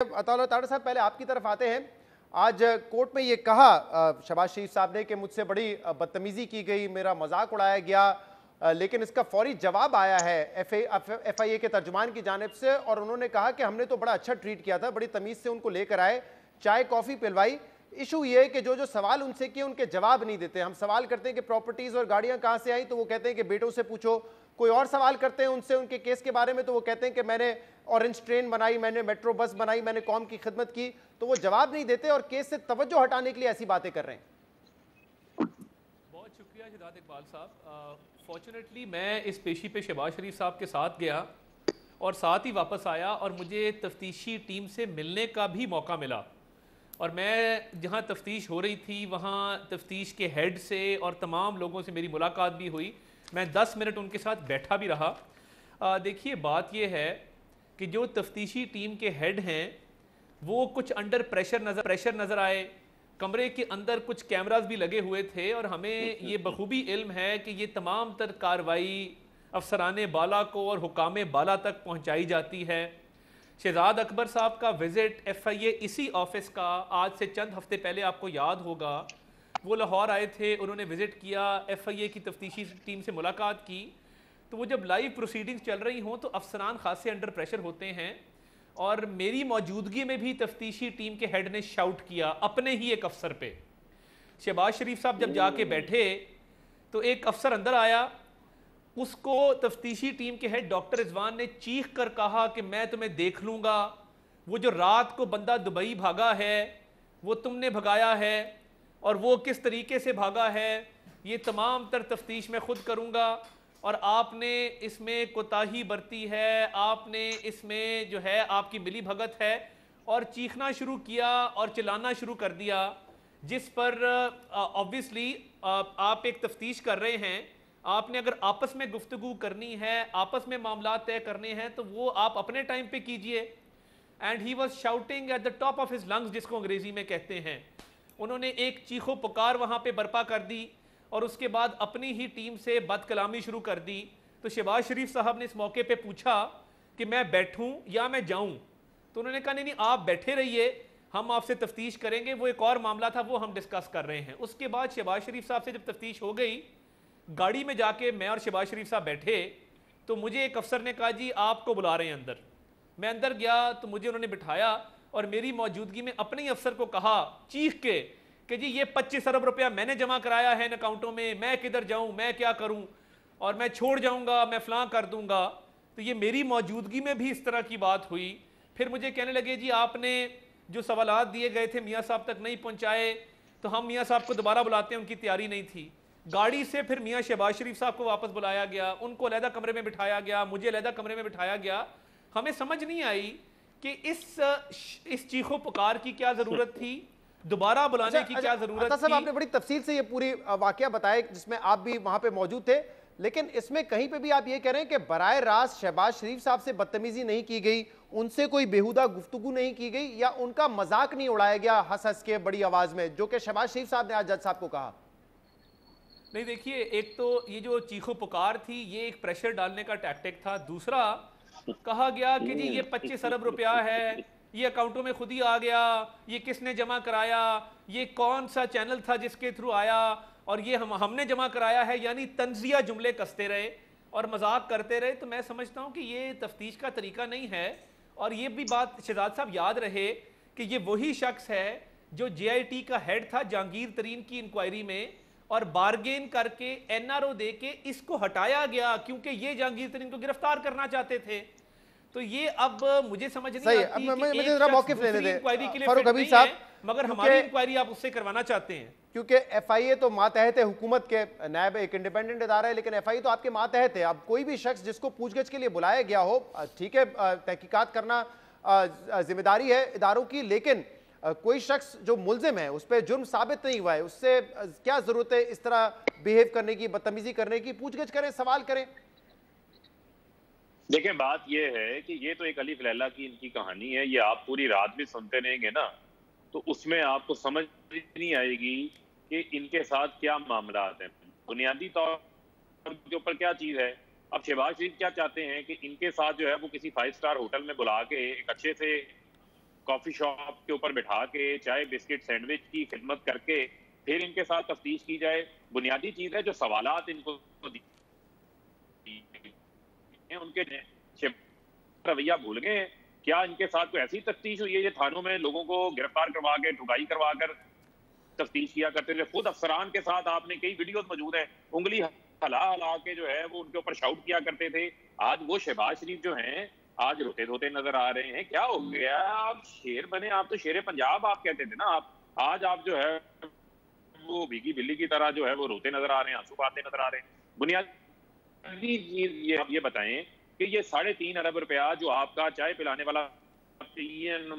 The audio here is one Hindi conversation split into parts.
अताउल्लाह ताड़ा साहब, पहले आपकी तरफ आते हैं। आज कोर्ट में ये कहा शहबाज शरीफ साहब ने कि मुझसे बड़ी बदतमीजी की गई, मेरा मजाक उड़ाया गया, लेकिन इसका फौरी जवाब आया है एफआईए के तर्जुमान की जानिब से, और उन्होंने कहा कि हमने तो बड़ा अच्छा ट्रीट किया था, बड़ी तमीज से उनको लेकर आए, चाय कॉफी पिलवाई। इशू ये है कि जो जो सवाल उनसे किए उनके जवाब नहीं देते। हम सवाल करते हैं कि प्रॉपर्टीज और गाड़ियां कहां से आई, तो वो कहते हैं कि बेटों से पूछो। कोई और सवाल करते हैं उनसे उनके केस के बारे में, तो वो कहते हैं कि मैंने ऑरेंज ट्रेन बनाई, मैंने मेट्रो बस बनाई, मैंने कौम की खिदमत की। तो वो जवाब नहीं देते और केस से तवज्जो हटाने के लिए ऐसी बातें कर रहे हैं। बहुत शुक्रिया शहजाद इकबाल साहब। फॉर्चुनेटली मैं इस पेशी पे शहबाज शरीफ साहब के साथ गया और साथ ही वापस आया, और मुझे तफ्तीशी टीम से मिलने का भी मौका मिला। और मैं जहाँ तफ्तीश हो रही थी वहाँ तफ्तीश के हेड से और तमाम लोगों से मेरी मुलाकात भी हुई। मैं 10 मिनट उनके साथ बैठा भी रहा। देखिए, बात यह है कि जो तफ्तीशी टीम के हेड हैं वो कुछ अंडर प्रेशर नज़र आए। कमरे के अंदर कुछ कैमरास भी लगे हुए थे, और हमें ये बखूबी इल्म है कि ये तमाम तर कार्रवाई अफसरान बाला को और हुकाम बाला तक पहुँचाई जाती है। शहजाद अकबर साहब का विज़िट एफआईए इसी ऑफिस का आज से चंद हफ्ते पहले, आपको याद होगा, वो लाहौर आए थे, उन्होंने विज़िट किया, एफआईए की तफ्तीशी टीम से मुलाकात की। तो वो जब लाइव प्रोसीडिंग्स चल रही हों तो अफसरान खासे अंडर प्रेशर होते हैं, और मेरी मौजूदगी में भी तफ्तीशी टीम के हेड ने शाउट किया अपने ही एक अफसर पे। शहबाज शरीफ साहब जब जाके बैठे तो एक अफसर अंदर आया, उसको तफ्तीशी टीम के हेड डॉक्टर रिजवान ने चीख कर कहा कि मैं तुम्हें देख लूँगा, वो जो रात को बंदा दुबई भागा है वो तुमने भगाया है, और वो किस तरीके से भागा है ये तमाम तर तफ्तीश मैं खुद करूँगा, और आपने इसमें कोताही बरती है, आपने इसमें जो है आपकी मिली भगत है। और चीखना शुरू किया और चिल्लाना शुरू कर दिया, जिस पर ऑब्वियसली आप एक तफ्तीश कर रहे हैं, आपने अगर आपस में गुफ्तगू करनी है, आपस में मामला तय करने हैं, तो वो आप अपने टाइम पे कीजिए। And he was shouting at the top of his lungs, जिसको अंग्रेजी में कहते हैं। उन्होंने एक चीखो पुकार वहाँ पे बर्पा कर दी, और उसके बाद अपनी ही टीम से बदकलामी शुरू कर दी। तो शहबाज शरीफ साहब ने इस मौके पे पूछा कि मैं बैठूं या मैं जाऊं, तो उन्होंने कहा नहीं नहीं आप बैठे रहिए, हम आपसे तफ्तीश करेंगे, वो एक और मामला था वो हम डिस्कस कर रहे हैं। उसके बाद शहबाज शरीफ साहब से जब तफ्तीश हो गई, गाड़ी में जाके मैं और शहबाज शरीफ साहब बैठे, तो मुझे एक अफसर ने कहा जी आपको बुला रहे हैं अंदर। मैं अंदर गया तो मुझे उन्होंने बिठाया, और मेरी मौजूदगी में अपने ही अफसर को कहा चीख के कि जी ये 25 अरब रुपया मैंने जमा कराया है इन अकाउंटों में, मैं किधर जाऊं, मैं क्या करूं, और मैं छोड़ जाऊंगा, मैं फलां कर दूंगा। तो ये मेरी मौजूदगी में भी इस तरह की बात हुई। फिर मुझे कहने लगे जी आपने जो सवालात दिए गए थे मियाँ साहब तक नहीं पहुँचाए, तो हम मियाँ साहब को दोबारा बुलाते हैं, उनकी तैयारी नहीं थी। गाड़ी से फिर मियाँ शहबाज शरीफ साहब को वापस बुलाया गया, उनको अलहदा कमरे में बिठाया गया, मुझे अलहदा कमरे में बिठाया गया। हमें समझ नहीं आई कि इस चीखो पुकार की क्या ज़रूरत थी, दोबारा बुलाने की क्या जरूरत थी। आपने बड़ी तफसील से ये पूरी वाकया बताया जिसमें आप भी वहां पे मौजूद थे, लेकिन इसमें कहीं पे भी आप ये कह रहे हैं कि बराए रास्त शहबाज शरीफ साहब से बदतमीजी नहीं की गई, उनसे कोई बेहुदा गुफ्तगू नहीं की गई, या उनका मजाक नहीं उड़ाया गया हंस हंस के बड़ी आवाज में, जो कि शहबाज शरीफ साहब ने आज जज साहब को कहा। नहीं, देखिए, एक तो ये जो चीखो पुकार थी ये एक प्रेशर डालने का टैक्टिक था। दूसरा, कहा गया कि जी ये 25 अरब रुपया है, ये अकाउंटों में खुद ही आ गया, ये किसने जमा कराया, ये कौन सा चैनल था जिसके थ्रू आया, और ये हमने जमा कराया है, यानी तंजिया जुमले कसते रहे और मजाक करते रहे। तो मैं समझता हूँ कि ये तफ्तीश का तरीका नहीं है। और ये भी बात शहजाद साहब याद रहे कि ये वही शख्स है जो JIT का हेड था जहांगीर तरीन की इंक्वायरी में, और बार्गेन करके NRO दे के इसको हटाया गया क्योंकि ये जहांगीर तरीन को गिरफ्तार करना चाहते थे। तो ये अब मुझे समझ नहीं आती कि मुझे जरा मौकिफ लेने दें इंक्वायरी के लिए फारूक हबीब साहब, मगर हमारी इंक्वायरी आप उससे करवाना चाहते हैं। क्योंकि एफआईए तो मातहत है, हुकूमत के नायब एक इंडिपेंडेंट इदारा है, लेकिन एफआईए तो आपके मातहत है। अब कोई भी शख्स जिसको पूछगछ के लिए बुलाया गया हो, ठीक है, तहकीकात करना जिम्मेदारी है इदारों की, लेकिन कोई शख्स जो मुल्जिम है उस पर जुर्म साबित नहीं हुआ है, उससे क्या जरूरत है इस तरह बिहेव करने की, बदतमीजी करने की? पूछगछ करें, सवाल करें। देखें, बात यह है कि ये तो एक अलीफ लैला की इनकी कहानी है, ये आप पूरी रात भी सुनते रहेंगे ना तो उसमें आपको समझ नहीं आएगी कि इनके साथ क्या मामला हैं, बुनियादी तौर के ऊपर क्या चीज़ है। अब शहबाज शरीफ क्या चाहते हैं कि इनके साथ जो है वो किसी 5 स्टार होटल में बुला के एक अच्छे से कॉफी शॉप के ऊपर बिठा के चाय बिस्किट सैंडविच की खिदमत करके फिर इनके साथ तफ्तीश की जाए। बुनियादी चीज है जो सवालात इनको उनके रवैया भूल गए। क्या इनके साथ कोई ऐसी तफ्तीश हुई है? ये थानों में लोगों को गिरफ्तार करवा के ठुकाई करवा कर तफ्तीश किया करते थे। खुद अफसरान के साथ आपने कई वीडियोस मौजूद हैं, उंगली हला हला के जो है वो उनके ऊपर शाउट किया करते थे। आज वो शहबाज शरीफ जो हैं आज रोते धोते नजर आ रहे हैं। क्या हो गया? आप शेर बने, आप तो शेर पंजाब आप कहते थे ना। आप आज आप जो है वो भीगी बिल्ली की तरह जो है वो रोते नजर आ रहे हैं, आंसू बहाते नजर आ रहे हैं। बुनियादी चीज ये आप ये बताएं कि ये 3.5 अरब रुपया जो आपका चाय पिलाने वाला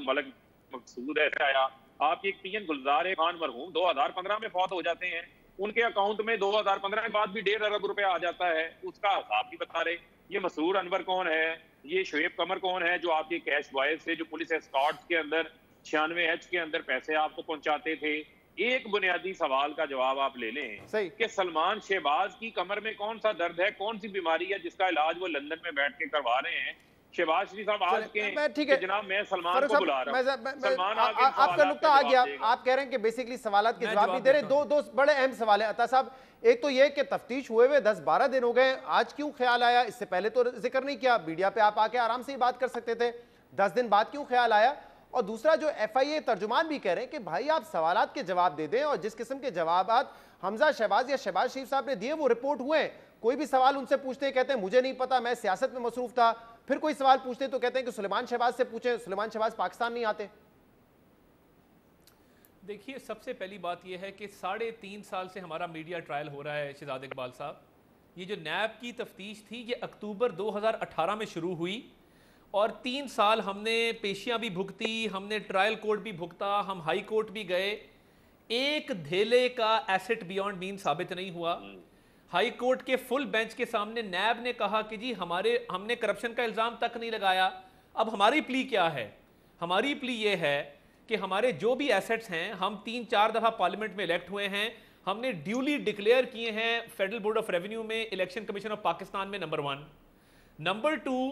मलक मकसूद है आया, आपकी एक पीएन गुलजार खान मरहूम 2015 में फौत हो जाते हैं, उनके अकाउंट में 2015 के बाद भी 1.5 अरब रुपया आ जाता है, उसका हिसाब भी बता रहे। ये मसरूर अनवर कौन है? ये शोएब कमर कौन है जो आपके कैश बॉयज से जो पुलिस एस्कॉर्ट्स के अंदर 96H के अंदर पैसे आपको पहुंचाते थे? एक बुनियादी सवाल का जवाब आप ले लें कि सलमान शहबाज की कमर में कौन सा दर्द है, कौन सी बीमारी है जिसका इलाज वो लंदन में बैठ के करवा रहे हैं? शहबाज शरीफ साहब आज के जनाब मैं सलमान को बुला रहा हूं, सलमान आपका नुक्ता आ गया। आप कह रहे हैं कि बेसिकली सवालात के जवाब नहीं दे रहे। दो बड़े अहम सवाल है अता साहब। एक तो ये कि तफ्तीश हुए हुए 10-12 दिन हो गए, आज क्यों ख्याल आया? इससे पहले तो जिक्र नहीं किया, मीडिया पे आप आके आराम से ही बात कर सकते थे, 10 दिन बाद क्यों ख्याल आया? और दूसरा जो FIA तर्जुमान भी कह रहे हैं कि भाई आप सवालात के जवाब दे दें, और जिस किस्म के जवाबात हमजा शहबाज या शहबाज शरीफ साहब ने दिए वो रिपोर्ट हुए। कोई भी सवाल उनसे पूछते हैं कहते हैं मुझे नहीं पता, मैं सियासत में मसरूफ था। फिर कोई सवाल पूछते तो कहते हैं कि सुलेमान शहबाज से पूछें, सुलेमान शहबाज पाकिस्तान नहीं आते। देखिए, सबसे पहली बात यह है कि 3.5 साल से हमारा मीडिया ट्रायल हो रहा है शहजाद इकबाल साहब। ये जो नैब की तफ्तीश थी ये अक्टूबर 2018 में शुरू हुई और 3 साल हमने पेशियां भी भुगती, हमने ट्रायल कोर्ट भी भुगता, हम हाई कोर्ट भी गए। एक धेले का एसेट बियॉन्ड मीन साबित नहीं हुआ। हाई कोर्ट के फुल बेंच के सामने नैब ने कहा कि जी हमने करप्शन का इल्ज़ाम तक नहीं लगाया। अब हमारी प्ली क्या है? हमारी प्ली ये है कि हमारे जो भी एसेट्स हैं, हम 3-4 दफ़ा पार्लियामेंट में इलेक्ट हुए हैं, हमने ड्यूली डिक्लेयर किए हैं फेडरल बोर्ड ऑफ रेवेन्यू में, इलेक्शन कमीशन ऑफ पाकिस्तान में नंबर 1। नंबर 2,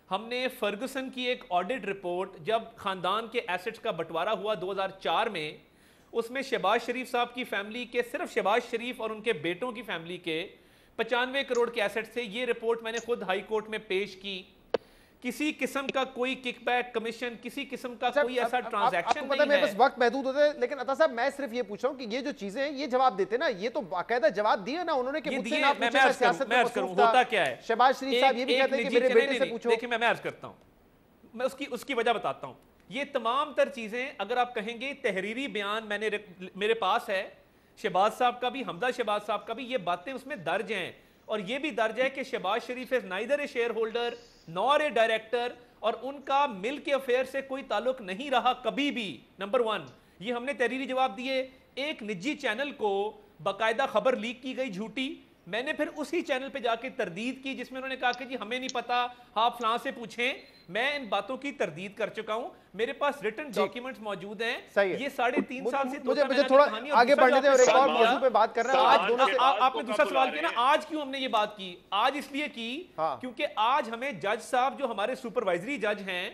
हमने फर्गुसन की एक ऑडिट रिपोर्ट जब खानदान के एसेट्स का बंटवारा हुआ 2004 में, उसमें शहबाज शरीफ साहब की फैमिली के, सिर्फ शहबाज शरीफ और उनके बेटों की फैमिली के 95 करोड़ के एसेट्स थे। ये रिपोर्ट मैंने खुद हाई कोर्ट में पेश की। किसी किस्म का कोई किकबैक कमीशन, किसी किस्म का कोई ऐसा ट्रांजैक्शन नहीं है। मेरे पास वक्त महदूद होता है, लेकिन अता साहब मैं सिर्फ ये पूछ रहा हूं कि ये जो चीजें हैं ये जवाब देते ना, ये तो बाकायदा जवाब दिए ना उन्होंने कि मुझसे ना पूछे, मैं सियासत में मसरूफ था। होता क्या है? शहबाज शरीफ साहब ये भी कहते हैं कि मेरे बेटे से पूछो। देखिए, मैं अर्ज करता हूं, मैं उसकी वजह बताता हूं। ये तमाम तर चीजें अगर आप कहेंगे तहरीरी बयान मेरे पास है, शहबाज साहब का भी, हमजा शहबाज साहब का भी, ये बातें उसमें दर्ज हैं। और ये भी दर्ज है कि Shahbaz Sharif is neither a share holder nor a director, और उनका मिल के अफेयर से कोई ताल्लुक नहीं रहा कभी भी। नंबर 1, ये हमने तहरीरी जवाब दिए। एक निजी चैनल को बाकायदा खबर लीक की गई झूठी, मैंने फिर उसी चैनल पे जाके तरदीद की जिसमें उन्होंने कहा कि जी हमें नहीं पता, आप फलां से पूछें। मैं इन बातों की तरदीद कर चुका हूं, मेरे पास रिटन डॉक्यूमेंट्स मौजूद हैं। ये 3.5 साल से मुझे थोड़ा आगे बढ़ने दें और एक और मौजू पे बात कर रहे हैं। आज दोनों से आपने दूसरा सवाल किया ना, आज क्यों हमने ये बात की? आज इसलिए की क्योंकि आज हमें जज साहब जो हमारे सुपरवाइजरी जज हैं,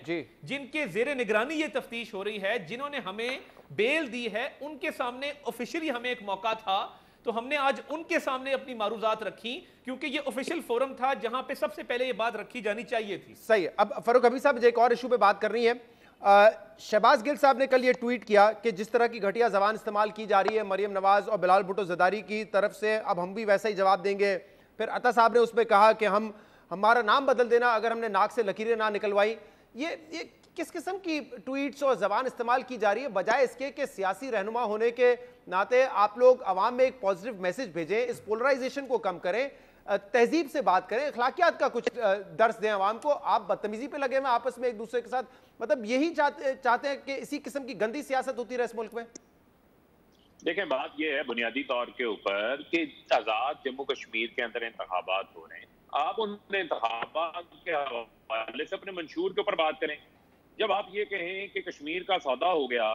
जिनके जेर निगरानी ये तफ्तीश हो रही है, जिन्होंने हमें बेल दी है, उनके सामने ऑफिशियली हमें एक मौका था, तो हमने आज उनके सामने अपनी मारूजात रखी, क्योंकि ये ऑफिशियल फोरम था जहां पे सबसे पहले ये बात रखी जानी चाहिए थी। सही है। अब फारूक हबीब साहब एक और इशू पे बात करनी है। शहबाज गिल साहब ने कल ये ट्वीट किया कि जिस तरह की घटिया जबान इस्तेमाल की जा रही है मरियम नवाज और बिलाल भुट्टो ज़रदारी की तरफ से, अब हम भी वैसा ही जवाब देंगे। फिर अता साहब ने उस पर कहा कि हमारा नाम बदल देना अगर हमने नाक से लकीरें ना निकलवाई। ये किस किस्म की ट्वीट्स और जबान इस्तेमाल की जा रही है, बजाय इसके कि सियासी रहनुमा होने के नाते आप लोग अवाम में एक पॉजिटिव मैसेज भेजें, इस पोलराइजेशन को कम करें, तहजीब से बात करें, अखलाकियात का कुछ दर्स दें अवाम को। आप बदतमीजी पे लगे हुए आपस में एक दूसरे के साथ, मतलब यही चाहते हैं कि इसी किस्म की गंदी सियासत होती रहे इस मुल्क में? देखें, बात यह है बुनियादी तौर के ऊपर कि आजाद जम्मू कश्मीर के अंदर इंतखाबात हो रहे हैं। आप उन इंतखाबात के हवाले से अपने मंशूर के ऊपर बात करें। जब आप ये कहें कि कश्मीर का सौदा हो गया,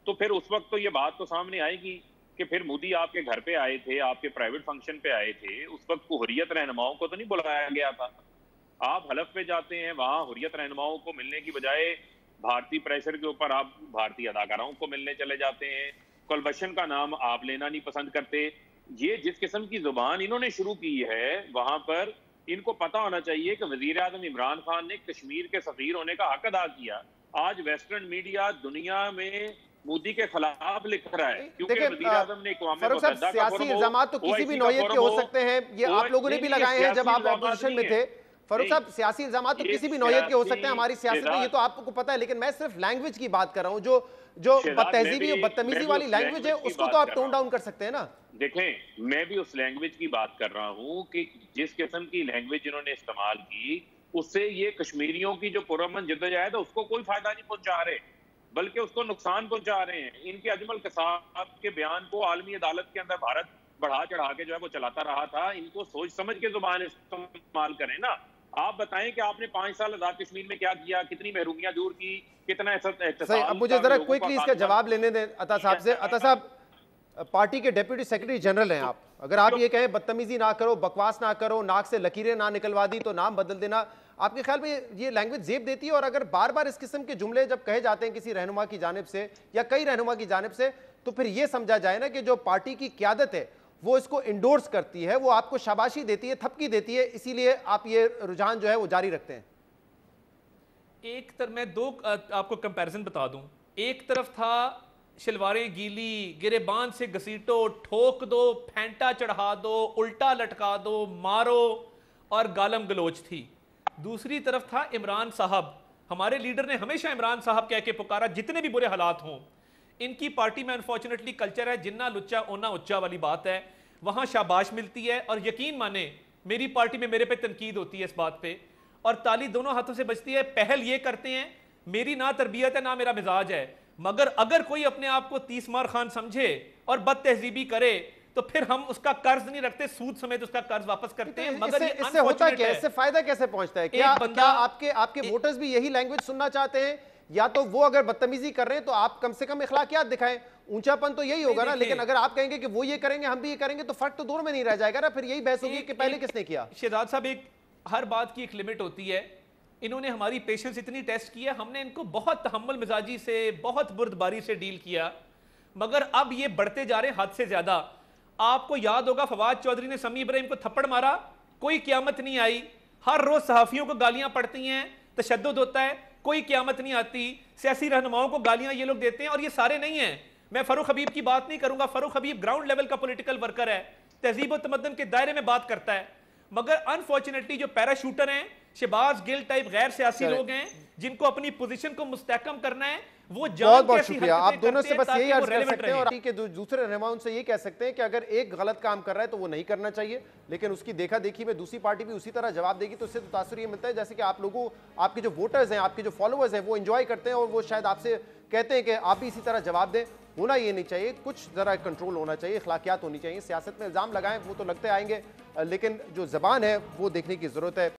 तो फिर उस वक्त तो ये बात तो सामने आएगी कि फिर मोदी आपके घर पे आए थे, आपके प्राइवेट फंक्शन पे आए थे, उस वक्त को हुर्रियत रहनुमाओं को तो नहीं बुलाया गया था। आप हलफ पे जाते हैं, वहां हुर्रियत रहनुमाओं को मिलने की बजाय भारतीय प्रेशर के ऊपर आप भारतीय अदाकाराओं को मिलने चले जाते हैं, कुलभूषण का नाम आप लेना नहीं पसंद करते। ये जिस किस्म की जुबान इन्होंने शुरू की है, वहां पर इनको पता होना चाहिए कि वजीर आजम इमरान खान ने कश्मीर के सफीर होने का हक अदा किया। आज वेस्टर्न मीडिया दुनिया में मोदी के खिलाफ लिख रहा है क्योंकि वजीर आजम ने फारूक साहब, सियासी इल्जाम तो किसी भी नौयत के हो सकते हैं, ये आप लोगों ने भी लगाए हैं जब आप ऑपोजिशन में थे। फारूक साहब, सियासी इल्जाम तो किसी भी नौयत के हो सकते हैं हमारी सियासत में, ये तो आपको पता है, लेकिन मैं सिर्फ लैंग्वेज की बात कर रहा हूं। जो बदतहजीबी और बदतमीजी वाली लैंग्वेज है उसको तो आप टोन डाउन कर सकते हैं ना। देखें, मैं भी उस लैंग्वेज की बात कर रहा हूं कि जिस किस्म की लैंग्वेज इन्होंने इस्तेमाल की, उससे ये कश्मीरियों की जो पुरअमन जद्दोजहद है उसको कोई फायदा नहीं पहुंचा रहे, बल्कि उसको नुकसान पहुंचा रहे हैं। इनके अजमल कसाब के बयान को आलमी अदालत के अंदर भारत बढ़ा चढ़ा के जो है वो चलाता रहा था। इनको सोच समझ के जुबान इस्तेमाल करें ना। आप बताएं कि आपने 5 साल आजाद कश्मीर में क्या किया, कितनी महरूमियां दूर की, कितना सही। अब मुझे जरा क्विकली इसका जवाब लेने दें अता साहब से। अता साहब, पार्टी के डेप्यूटी सेक्रेटरी जनरल हैं आप, अगर आप ये कहें बदतमीजी ना करो, बकवास ना करो, नाक से लकीरें ना निकलवा दी तो नाम बदल देना, आपके ख्याल में ये लैंग्वेज जेब देती है? और अगर बार बार इस किस्म के जुमले जब कहे जाते हैं किसी रहनुमा की जानिब से या कई रहनुमा की जानिब से, तो फिर ये समझा जाए ना कि जो पार्टी की क्यादत है वो इसको इंडोर्स करती है, वो आपको शाबाशी देती है, थपकी देती है, इसीलिए आप ये रुझान जो है वो जारी रखते हैं। एक तरफ मैं दो आपको कंपैरिजन बता दूं। एक तरफ था शलवारें गीली, गिरेबान से घसीटो, ठोक दो, फेंटा चढ़ा दो, उल्टा लटका दो, मारो और गालम गलोच थी। दूसरी तरफ था इमरान साहब। हमारे लीडर ने हमेशा इमरान साहब कह के पुकारा, जितने भी बुरे हालात हों। इनकी पार्टी में अनफॉर्चुनेटली कल्चर है जिन्ना लुच्चा ओना उच्चा वाली बात है, वहां शाबाश मिलती है। और यकीन माने मेरी पार्टी में मेरे पे तनकीद होती है इस बात पे, और ताली दोनों हाथों से बजती है। पहल ये करते हैं, मेरी ना तरबियत है ना मेरा मिजाज है, मगर अगर कोई अपने आप को 30 मार खान समझे और बद तहजीबी करे तो फिर हम उसका कर्ज नहीं रखते, सूद समेत उसका कर्ज वापस करते हैं। मगर इससे होता क्या है, इससे फायदा कैसे पहुंचता है? क्या आपके वोटर्स भी यही लैंग्वेज सुनना चाहते हैं? या तो वो अगर बदतमीजी कर रहे हैं तो आप कम से कम इखलाकियात दिखाएं, ऊंचापन तो यही होगा ना। लेकिन अगर आप कहेंगे कि वो ये करेंगे हम भी ये करेंगे, तो फर्क तो दोनों में नहीं रह जाएगा ना। फिर यही बहस होगी कि पहले किसने किया। शहजाद साहब, एक हर बात की एक लिमिट होती है। इन्होंने हमारी पेशेंस इतनी टेस्ट किया, हमने इनको बहुत तहम्मुल मिजाजी से, बहुत बुर्दबारी से डील किया, मगर अब ये बढ़ते जा रहे हैं हद से ज्यादा। आपको याद होगा फवाद चौधरी ने समी इब्राहिम को थप्पड़ मारा, कोई क़यामत नहीं आई। हर रोज सहाफियों को गालियां पड़ती हैं, तशद्दुद होता है, कोई क़यामत नहीं आती। सियासी रहनुमाओं को गालियां ये लोग देते हैं, और ये सारे नहीं हैं। मैं फरूख हबीब की बात नहीं करूंगा, फरूख हबीब ग्राउंड लेवल का पॉलिटिकल वर्कर है, तहजीब और तमद्दन के दायरे में बात करता है। मगर अनफॉर्चुनेटली जो पैराशूटर हैं, शहबाज गिल टाइप गैर सियासी लोग हैं, जिनको अपनी पोजीशन को मुस्तहकम करना है, वो बहुत बहुत शुक्रिया। आप दोनों से बस यही अर्ज कर सकते हैं, और के दूसरे रहनुमाओं से ये कह सकते हैं कि अगर एक गलत काम कर रहा है तो वो नहीं करना चाहिए, लेकिन उसकी देखा देखी में दूसरी पार्टी भी उसी तरह जवाब देगी, तो इससे तो तासुर ये मिलता है जैसे कि आप लोगों, आपके जो वोटर्स हैं, आपके जो फॉलोअर्स हैं, वो एंजॉय करते हैं और वो शायद आपसे कहते हैं कि आप भी इसी तरह जवाब दें। होना ये नहीं चाहिए, कुछ जरा कंट्रोल होना चाहिए, अखलाकियात होनी चाहिए। सियासत में इल्जाम लगाएं वो तो लगते आएंगे, लेकिन जो ज़बान है वो देखने की ज़रूरत है।